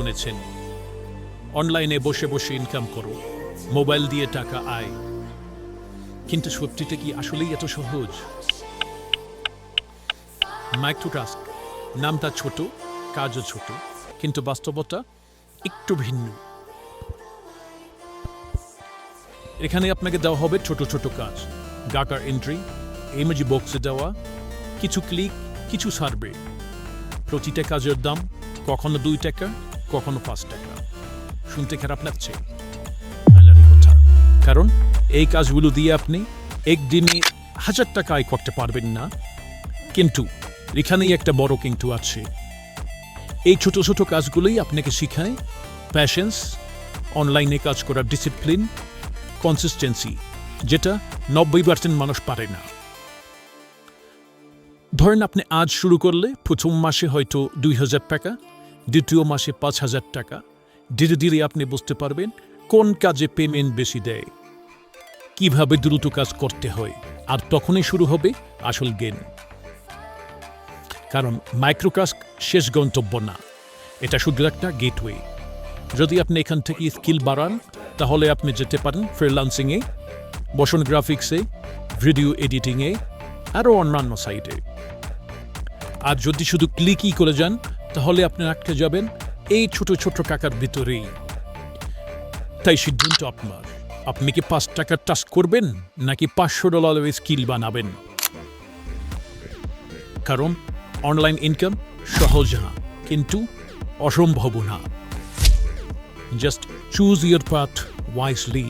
শুনেছেন, অনলাইনে বসে বসে ইনকাম করো, মোবাইল দিয়ে টাকা আয়। কিন্তু সত্যিটা কি আসলেই এত সহজ? মাইক্রোটাস্ক নামটা ছোট, কাজও ছোট, কিন্তু বাস্তবতা একটু ভিন্ন। এখানে আপনাকে দেওয়া হবে ছোট ছোট কাজ, ডাটার এন্ট্রি, ইমেজ বক্সে দেওয়া, কিছু ক্লিক, কিছু সার্ভে। প্রতিটা কাজের দাম কখনো 2 টাকা, কখনো 5 টাকা। শুনতে খারাপ লাগছে? আলারি কথা। কারণ এই কাজগুলো দিয়ে আপনি একদিনে 1000 টাকা আয় করতে পারবেন না। কিন্তু এখানেই একটা বড় কিন্তু আছে। এই ছোট ছোট কাজগুলোই আপনাকে শেখায় প্যাশেন্স, অনলাইনে কাজ করার ডিসিপ্লিন, কনসিস্টেন্সি, যেটা 90% মানুষ পারে না। ধরেন আপনি আজ শুরু করলে প্রথম মাসে হয়তো 2000 টাকা, দ্বিতীয় মাসে 5000 টাকা। ধীরে ধীরে আপনি বুঝতে পারবেন কোন কাজে পেমেন্ট বেশি দেয়, কিভাবে দ্রুত কাজ করতে হয়, আর তখনই শুরু হবে আসল গেম। কারণ মাইক্রোটাস্ক শেষ গন্তব্য না, এটা শুধু একটা গেটওয়ে। যদি আপনি এখান থেকে স্কিল বাড়ান, তাহলে আপনি যেতে পারেন ফ্রিল্যান্সিংয়ে, মোশন গ্রাফিক্সে, ভিডিও এডিটিংয়ে, আরও অন্যান্য সাইটে। আর যদি শুধু ক্লিকই করে যান, তাহলে আপনি আটকে যাবেন এই ছোট ছোট টাকার ভিতরেই। তাই সিদ্ধান্ত আপনার। আপনি কি 5 টাকার টাস্ক করবেন, নাকি $500 স্কিল বানাবেন? কারণ অনলাইন ইনকাম সহজ না, কিন্তু অসম্ভব না। Just choose your path wisely.